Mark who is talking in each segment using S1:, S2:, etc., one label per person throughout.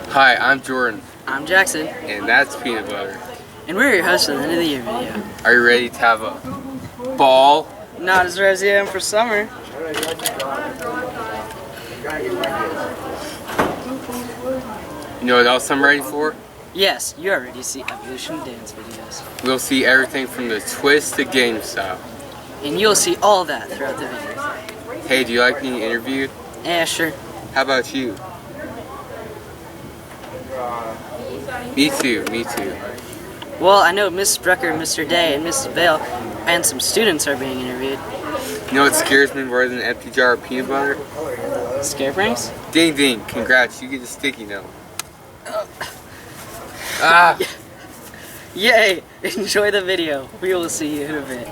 S1: Hi, I'm Jordan,
S2: I'm Jackson,
S1: and that's Peanut Butter.
S2: and we're your hosts for the end of the year video.
S1: Are you ready to have a ball?
S2: Not as ready as I am for summer.
S1: You know what else I'm ready for?
S2: Yes, you already see evolution dance videos.
S1: We'll see everything from the twist to game style.
S2: And you'll see all that throughout the video.
S1: Hey, do you like being interviewed?
S2: Yeah, sure.
S1: How about you? Me too, me too.
S2: Well, I know Mrs. Brucker, Mr. Day, and Mrs. Vale, and some students are being interviewed.
S1: You know what scares me more than an empty jar of peanut butter?
S2: Scare pranks?
S1: Ding ding, congrats, you get a sticky note. Ah!
S2: Yay! Enjoy the video. We will see you in a bit.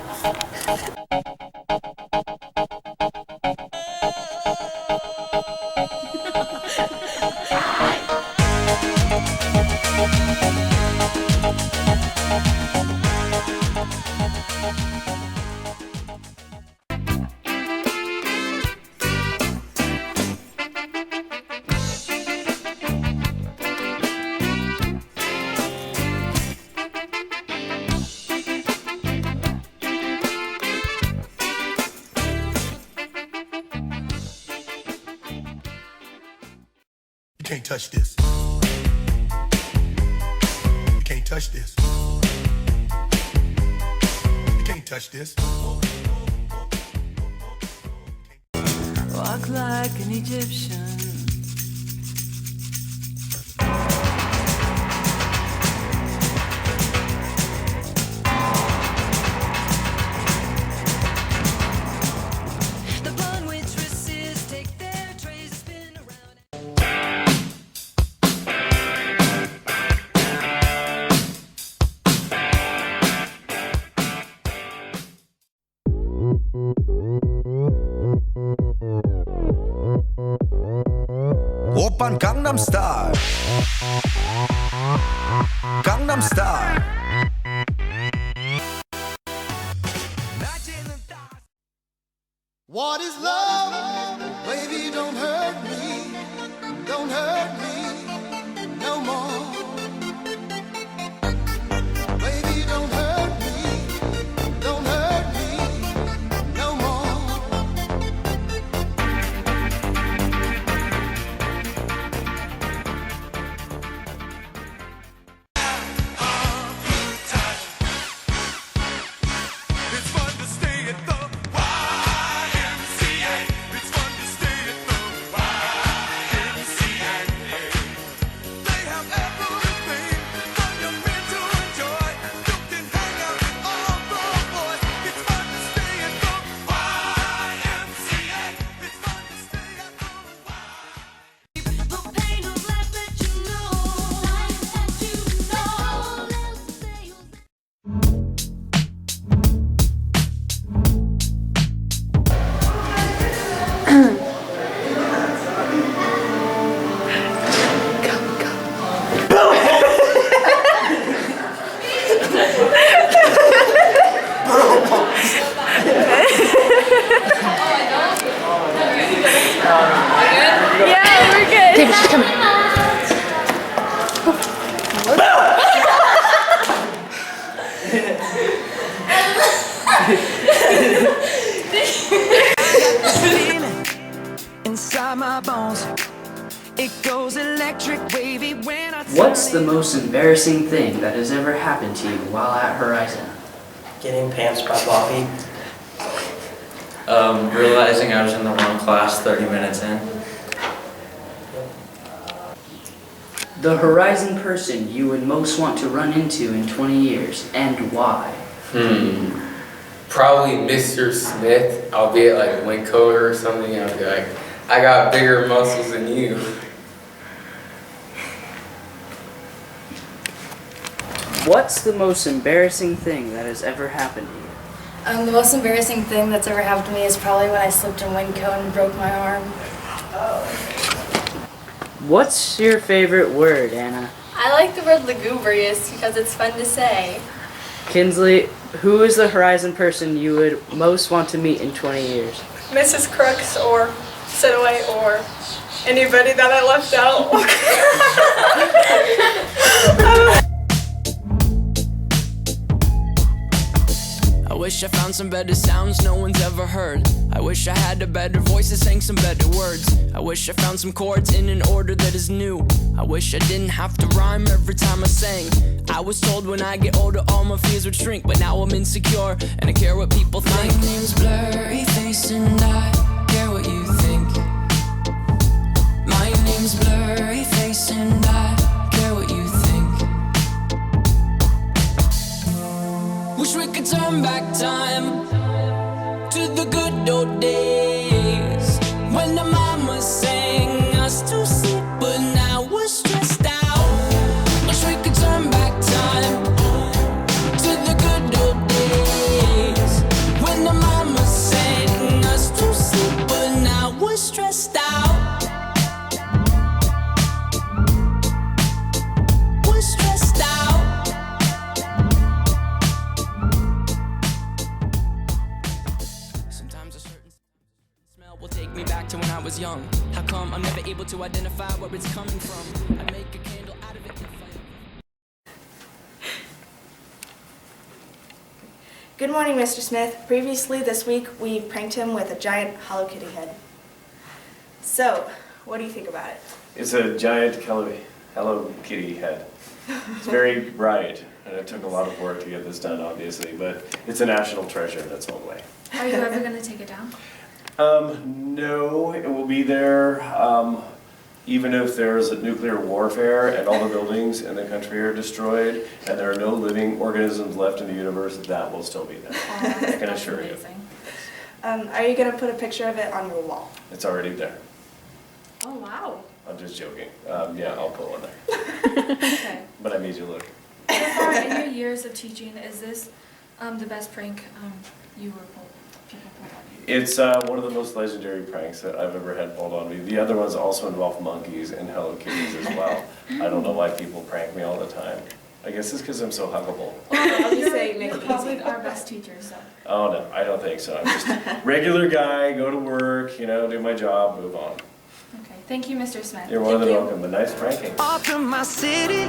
S3: You can't touch this. You can't touch this. You can't touch this.
S4: Walk like an Egyptian. The bond waitresses take their trays, spin around.
S5: 오빤 강남 스타일 강남 스타일
S3: What is love? Baby, don't hurt me. Don't hurt me no more. Baby, don't hurt me. Don't hurt me no more.
S5: It's fun to stay at the YMCA. It's fun to stay at the YMCA. They have everything for young men to enjoy. You can hang out with all the boys. It's fun to stay at the YMCA. It's fun to stay at the YMCA.
S4: The pain of life that you know, life that you know.
S6: Yeah, we're good.
S2: David, come here.
S4: Inside my bones, it goes electric wavy when I
S2: What's the most embarrassing thing that has ever happened to you while at Horizon?
S7: Getting pants by Bobby.
S8: Realizing I was in the wrong class 30 minutes in.
S2: The Horizon person you would most want to run into in 20 years, and why?
S1: Probably Mr. Smith. I'll be at like Wincoder or something. I'll be like, I got bigger muscles than you.
S2: What's the most embarrassing thing that has ever happened to you?
S6: The most embarrassing thing that's ever happened to me is probably when I slipped in Winco and broke my arm.
S2: What's your favorite word, Anna?
S6: I like the word lugubrious because it's fun to say.
S2: Kinsley, who is the Horizon person you would most want to meet in 20 years?
S6: Mrs. Crooks or Sidaway or anybody that I left out.
S4: wish I found some better sounds no one's ever heard. I wish I had a better voice that sang some better words. I wish I found some chords in an order that is new. I wish I didn't have to rhyme every time I sang. I was told when I get older all my fears would shrink, but now I'm insecure and I care what people think. My name's Blurry Face and I care what you think. My name's Blurry Face and I care what you think. Wish we could turn back time to the good old days when the mama sang us to sleep, but now we're stressed out. Wish we could turn back time to the good old days when the mama sang us to sleep, but now we're stressed out. We're stressed out. Sometimes a certain smell will take me back to when I was young. How come I'm never able to identify where it's coming from? I make a candle out of it if I...
S9: Good morning, Mr. Smith. Previously this week, we pranked him with a giant Hello Kitty head. So, what do you think about it?
S10: It's a giant Hello Kitty head. It's very bright, and it took a lot of work to get this done, obviously, but it's a national treasure, that's one way.
S6: Are you ever going to take it down?
S10: No, it will be there, even if there's a nuclear warfare and all the buildings in the country are destroyed, and there are no living organisms left in the universe, that will still be there. I can assure you.
S9: Are you going to put a picture of it on your wall?
S10: It's already there.
S6: Oh, wow.
S10: I'm just joking. Yeah, I'll put one there.
S6: Okay.
S10: But I made you look.
S6: So far in your years of teaching, is this the best prank people pulled on you?
S10: It's one of the most legendary pranks that I've ever had pulled on me. The other ones also involve monkeys and Hello Kitties as well. I don't know why people prank me all the time. I guess it's because I'm so huggable.
S9: I'll just say make
S6: You're
S9: it
S6: probably
S9: easy.
S6: our best teacher, so.
S10: Oh no, I don't think so. I'm just a regular guy, go to work, you know, do my job, move on.
S6: Okay, thank you, Mr. Smith.
S10: You're more than welcome, but nice pranking.
S4: Off from my city,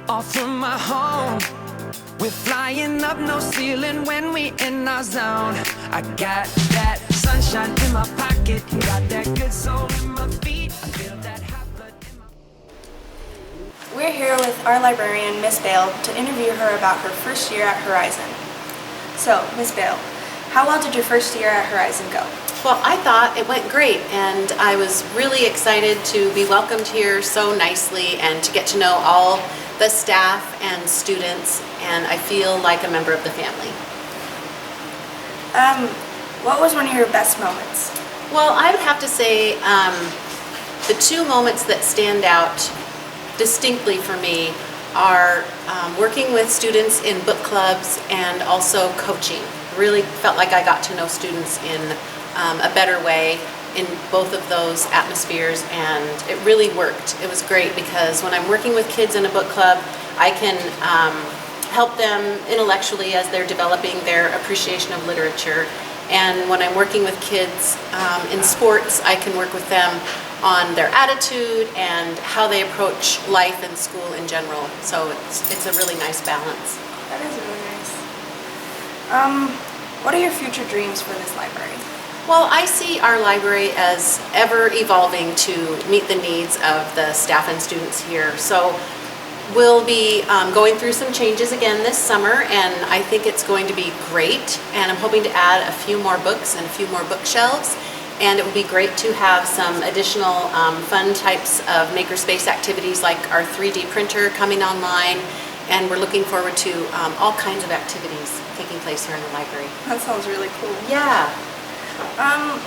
S4: off from my home. We're flying up no ceiling when we in our zone. I got that sunshine in my pocket, got that good soul in my feet. I feel that hot blood in my...
S9: We're here with our librarian, Miss Bale, to interview her about her first year at Horizon. So, Miss Bale, how well did your first year at Horizon go?
S11: Well, I thought it went great, and I was really excited to be welcomed here so nicely and to get to know all the staff and students, and I feel like a member of the family.
S9: What was one of your best moments?
S11: Well, I would have to say the two moments that stand out distinctly for me are working with students in book clubs and also coaching. Really felt like I got to know students in a better way in both of those atmospheres, and it really worked. It was great because when I'm working with kids in a book club, I can help them intellectually as they're developing their appreciation of literature. And when I'm working with kids in sports, I can work with them on their attitude and how they approach life and school in general. So it's a really nice balance.
S9: That is really nice. What are your future dreams for this library?
S11: Well, I see our library as ever evolving to meet the needs of the staff and students here. So we'll be going through some changes again this summer, and I think it's going to be great. And I'm hoping to add a few more books and a few more bookshelves. And it would be great to have some additional fun types of makerspace activities like our 3D printer coming online. And we're looking forward to all kinds of activities taking place here in the library.
S9: That sounds really cool.
S11: Yeah.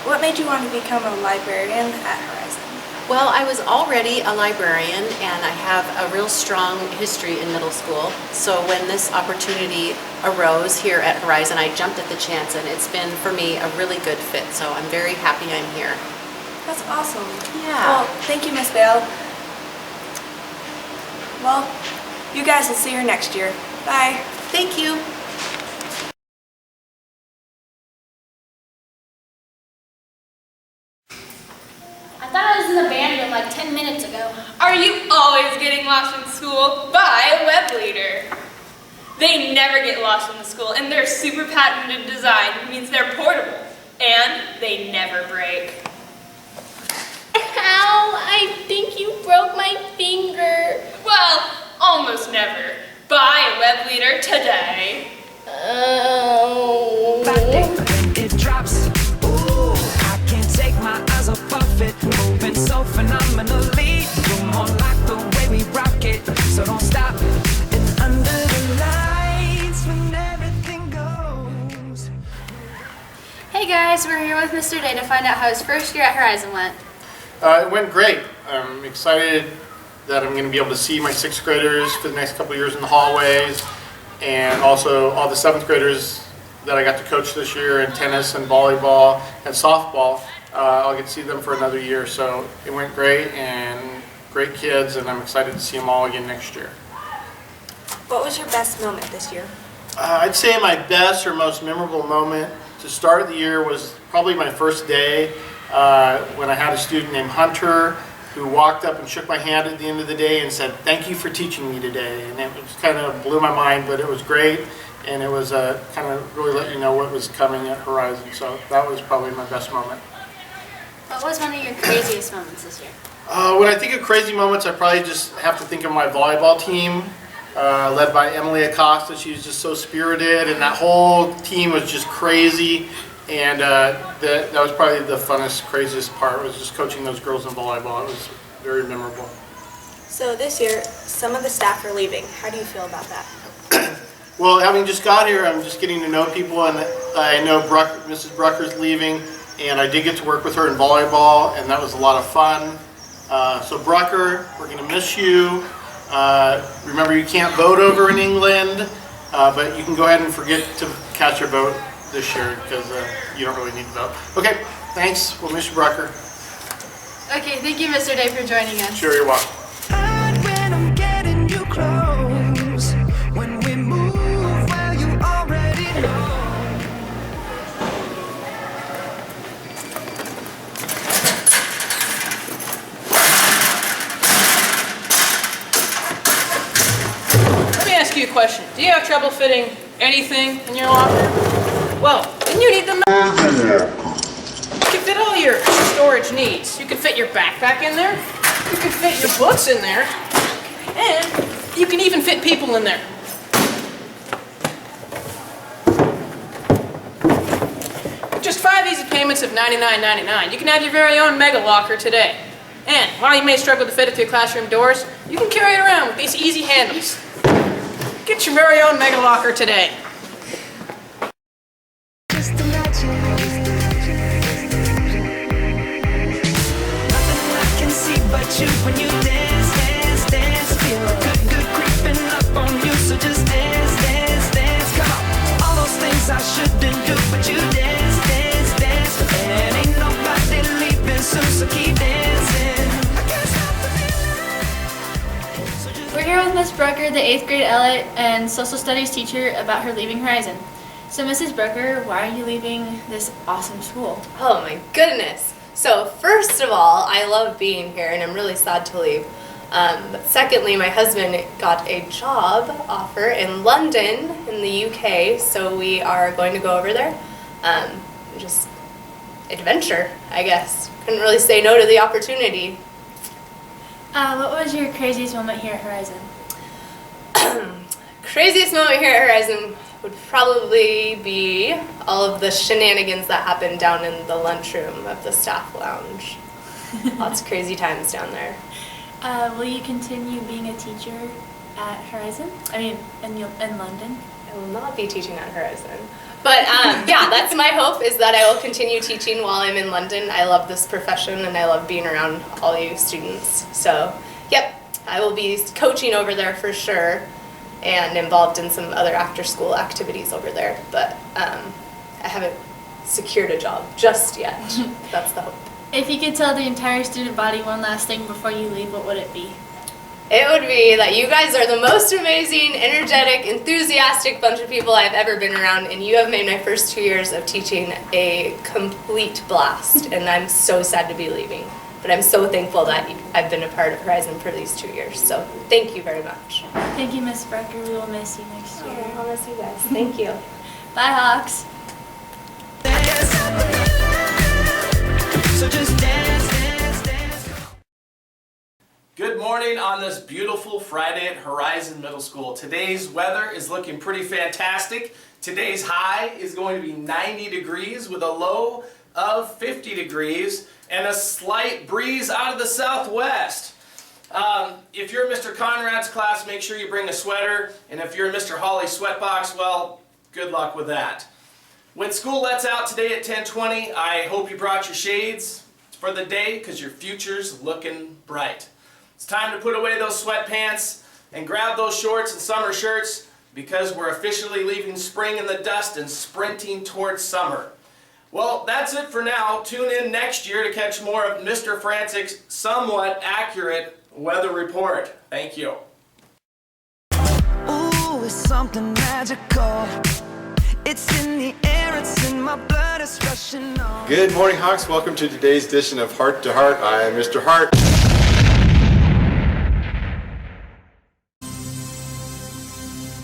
S9: What made you want to become a librarian at Horizon?
S11: Well, I was already a librarian, and I have a real strong history in middle school. So when this opportunity arose here at Horizon, I jumped at the chance, and it's been, for me, a really good fit. So I'm very happy I'm here.
S9: That's awesome.
S11: Yeah.
S9: Well, thank you, Miss Bale. Well, you guys will see her next year. Bye.
S11: Thank you.
S6: I thought I was in the band room like 10 minutes ago.
S12: Are you always getting lost in school? Buy a web leader. They never get lost in the school, and their super patented design means they're portable, and they never break.
S13: Ow, I think you broke my finger.
S12: Well, almost never. Buy a web leader today.
S13: Oh.
S4: It drops. Ooh, I can't take my eyes off it. Moving so phenomenally. You're more like the way we rock it. So don't stop. And under the lights when everything goes.
S13: Hey guys, we're here with Mr. Day to find out how his first year at Horizon went.
S14: It went great. I'm excited that I'm going to be able to see my 6th graders for the next couple of years in the hallways, and also all the 7th graders that I got to coach this year in tennis and volleyball and softball. I'll get to see them for another year, so it went great and great kids, and I'm excited to see them all again next year.
S9: What was your best moment this year?
S14: I'd say my best or most memorable moment to start the year was probably my first day when I had a student named Hunter who walked up and shook my hand at the end of the day and said, "Thank you for teaching me today." And it was kind of blew my mind, but it was great, and it was kind of really let you know what was coming at Horizon. So that was probably my best moment.
S13: What was one of your craziest moments this year?
S14: When I think of crazy moments, I probably just have to think of my volleyball team, led by Emily Acosta. She was just so spirited, and that whole team was just crazy. And that was probably the funnest, craziest part, was just coaching those girls in volleyball. It was very memorable.
S9: So this year, some of the staff are leaving. How do you feel about that?
S14: Well, having just got here, I'm just getting to know people, and I know Mrs. Brucker's leaving, and I did get to work with her in volleyball, and that was a lot of fun. So Brucker, we're going to miss you. Remember, you can't vote over in England, but you can go ahead and forget to cast your vote this year because you don't really need to vote. Okay, thanks. We'll miss you, Brucker.
S13: Okay, thank you, Mr. Day, for joining us.
S14: Sure, you're welcome.
S4: When I'm getting you close, when we move, well, you already know.
S15: Let me ask you a question. Do you have trouble fitting anything in your locker? Well, then you need the You can fit all your storage needs. You can fit your backpack in there. You can fit your books in there. And you can even fit people in there. With just 5 easy payments of $99.99, you can have your very own Mega Locker today. And while you may struggle to fit it through classroom doors, you can carry it around with these easy handles. Get your very own Mega Locker today.
S4: You when you dance, dance, dance, feel good creeping up on you. So just dance, dance, dance. Come on, all those things I shouldn't do, but you dance, dance, dance, and ain't nobody leaving soon. So keep dancing. I can't stop the feeling.
S13: We're here with Miss Brucker, the 8th grade Ella and social studies teacher, about her leaving Horizon. So, Mrs. Brucker, why are you leaving this awesome school?
S11: Oh my goodness. So first of all, I love being here and I'm really sad to leave. But secondly, my husband got a job offer in London in the UK, so we are going to go over there. Just adventure, I guess. Couldn't really say no to the opportunity.
S13: What was your craziest moment here at Horizon?
S11: Craziest moment here at Horizon would probably be all of the shenanigans that happened down in the lunchroom of the staff lounge. Lots of crazy times down there.
S13: Will you continue being a teacher at Horizon? I mean, in London?
S11: I will not be teaching at Horizon. But yeah, that's my hope, is that I will continue teaching while I'm in London. I love this profession and I love being around all you students. So, yep, I will be coaching over there for sure, and involved in some other after-school activities over there, but I haven't secured a job just yet. That's the hope.
S13: If you could tell the entire student body one last thing before you leave, what would it be?
S11: It would be that you guys are the most amazing, energetic, enthusiastic bunch of people I've ever been around, and you have made my first 2 years of teaching a complete blast, and I'm so sad to be leaving.
S16: But I'm so thankful that I've been a part of Horizon for these 2 years. So thank you very much.
S13: Thank you, Miss Brucker. We will miss you next year.
S16: Oh, I'll miss you guys. Thank you.
S13: Bye, Hawks.
S5: So just dance, dance, dance.
S17: Good morning on this beautiful Friday at Horizon Middle School. Today's weather is looking pretty fantastic. Today's high is going to be 90 degrees with a low of 50 degrees and a slight breeze out of the southwest. If you're Mr. Conrad's class, make sure you bring a sweater, and if you're in Mr. Hawley's sweatbox, well, good luck with that. When school lets out today at 10:20, I hope you brought your shades for the day because your future's looking bright. It's time to put away those sweatpants and grab those shorts and summer shirts because we're officially leaving spring in the dust and sprinting towards summer. Well, that's it for now. Tune in next year to catch more of Mr. Frantic's somewhat accurate weather report. Thank you.
S5: Ooh, it's something magical. It's in the air, it's in my blood, it's rushing on.
S18: Good morning, Hawks. Welcome to today's edition of Heart to Heart. I am Mr. Hart.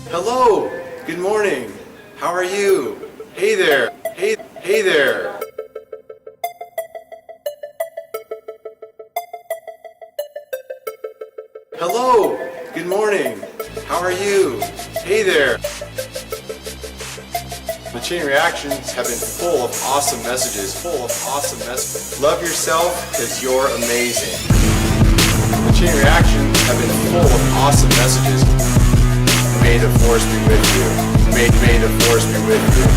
S18: Hello. Good morning. How are you? Hey there. Hey there. Hello. Good morning. How are you? Hey there. The chain reactions have been full of awesome messages. Love yourself because you're amazing. The chain reactions have been full of awesome messages. May the force be with you. May the force be with you.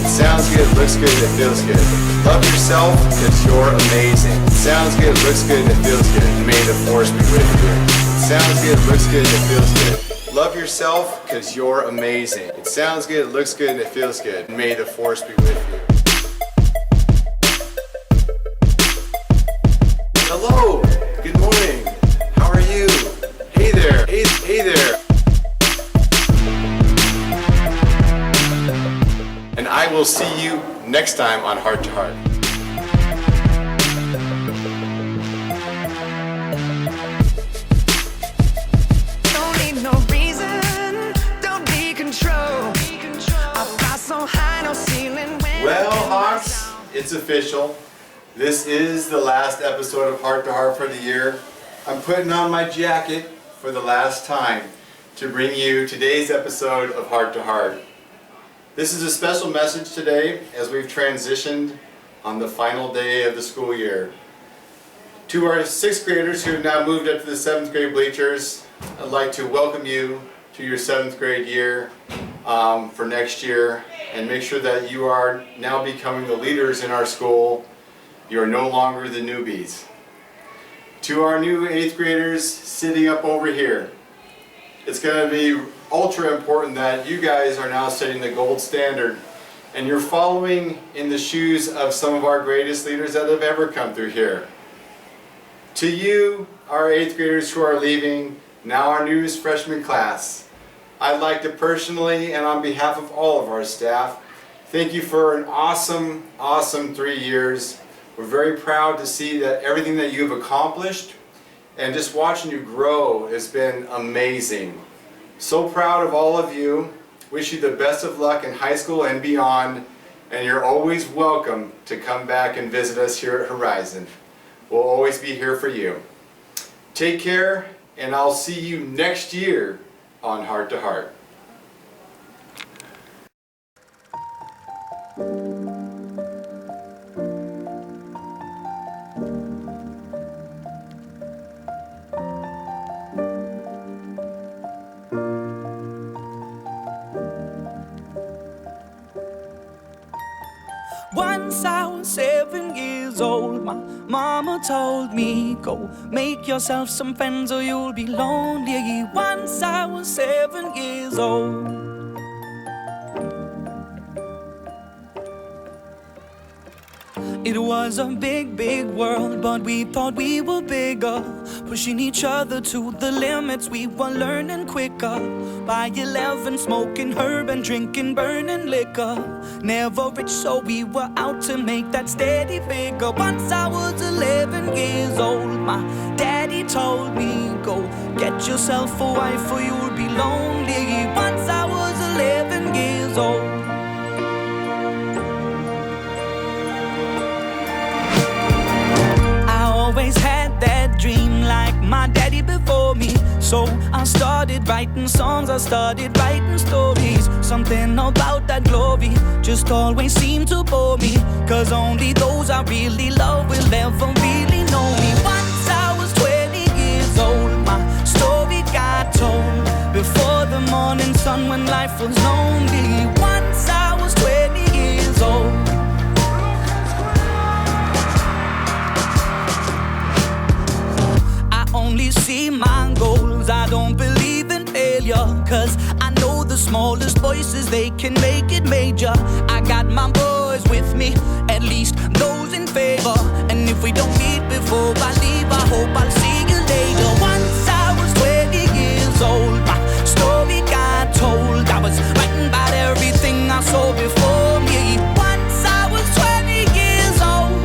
S18: It sounds good, looks good, it feels good. Love yourself because you're amazing. It sounds good, looks good, it feels good. May the force be with you. It sounds good, looks good, it feels good. Love yourself because you're amazing. It sounds good, it looks good, it feels good. May the force be with you. Hello, good morning. How are you? Hey there. Hey there. And I will see you next time on Heart to Heart.
S5: Don't need no reason, don't need control. I fly so high, no ceiling when
S18: Well, Hawks, it's official. This is the last episode of Heart to Heart for the year. I'm putting on my jacket for the last time to bring you today's episode of Heart to Heart. This is a special message today as we've transitioned on the final day of the school year. To our 6th graders who have now moved up to the 7th grade bleachers, I'd like to welcome you to your 7th grade year for next year and make sure that you are now becoming the leaders in our school. You are no longer the newbies. To our new 8th graders sitting up over here, it's going to be ultra important that you guys are now setting the gold standard and you're following in the shoes of some of our greatest leaders that have ever come through here. To you, our 8th graders who are leaving, now our newest freshman class, I'd like to personally and on behalf of all of our staff, thank you for an awesome, awesome 3 years. We're very proud to see that everything that you've accomplished and just watching you grow has been amazing. So proud of all of you. Wish you the best of luck in high school and beyond, and you're always welcome to come back and visit us here at Horizon. We'll always be here for you. Take care, and I'll see you next year on Heart to Heart.
S5: Once I was 7 years old, my mama told me, go make yourself some friends or you'll be lonely. Once I was 7 years old. It It was a big, big world, but we thought we were bigger. Pushing each other to the limits, we were learning quicker. By 11, smoking herb and drinking burning liquor. Never rich, so we were out to make that steady figure. Once I was 11 years old, my daddy told me, go get yourself a wife or you'll be lonely. Once I was 11 years old. Always had that dream like my daddy before me. So I started writing songs, I started writing stories. Something about that glory just always seemed to bore me. Cause only those I really love will ever really know me. Once I was 20 years old, my story got told. Before the morning sun when life was lonely. Once I was 20 years old. Only see my goals, I don't believe in failure. Cause I know the smallest voices, they can make it major. I got my boys with me, at least those in favor. And if we don't meet before I leave, I hope I'll see you later. Once I was 20 years old, my story got told. I was writing about everything I saw before me. Once I was 20 years old.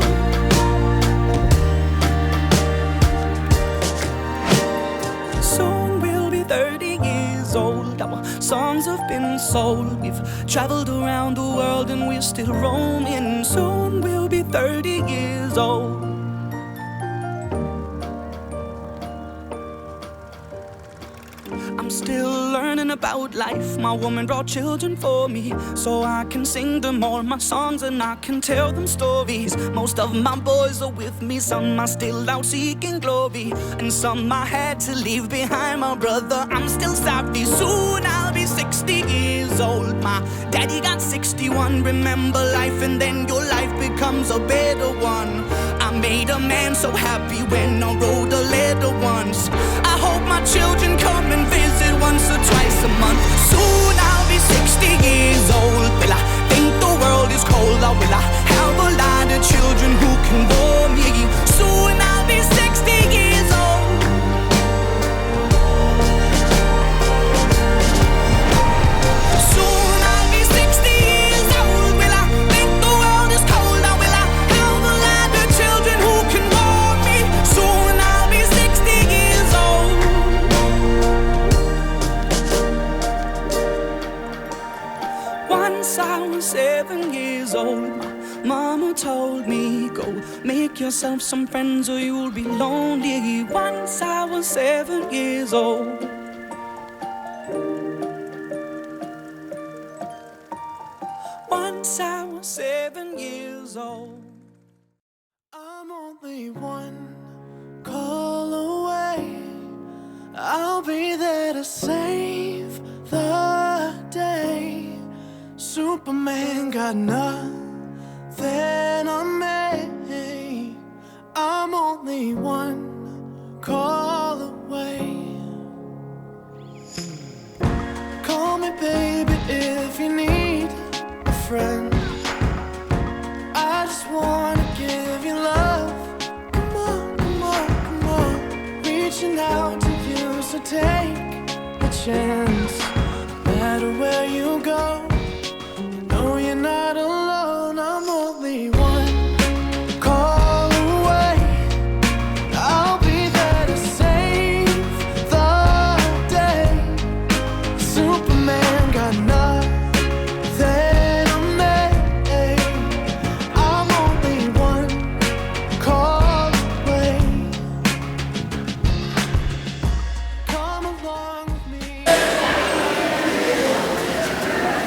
S5: Soon we'll be 30 years old. Our songs have been sold. We've traveled around the world and we're still roaming. Soon we'll be 30 years old. I'm still learning about life. My woman brought children for me, so I can sing them all my songs and I can tell them stories. Most of my boys are with me, some are still out seeking glory, and some I had to leave behind. My brother, I'm still sorry. Soon I'll be 60 years old. My daddy got 61. Remember life and then your life becomes a better one. I made a man so happy when I wrote a letter once. I hope my children come and visit once or twice a month. Soon I'll be 60 years old. Will I think the world is cold, or will I have a lot of children who can bore me? Soon I'll be 60 years old. Soon I'll be 60 years old. Will I think the world is cold, or will I have a lot of children who can bore me? Soon I'll be 60 years old. Once I was 7 years old, my mama told me, go make yourself some friends or you'll be lonely. Once I was 7 years old. Once I was 7 years old.
S3: I'm only one call away. I'll be there to save the day. Superman got nothing on me. I'm only one call away. Call me baby if you need a friend. I just wanna give you love. Come on, come on, come on. Reaching out to you, so take a chance. No matter where you go, you know you're not alone. I'm only one call away. I'll be there to save the day. Superman got nothing on me. I'm only one call away. Come along with me.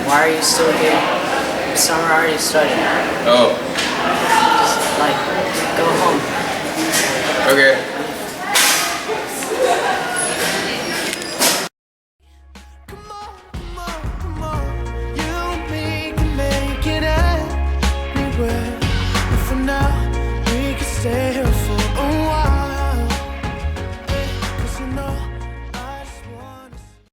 S2: Why are you still here? Summer already started.
S1: Oh,
S2: Just, like, go home.
S1: okay.
S3: You and me can make it anywhere. But for now, we can stay here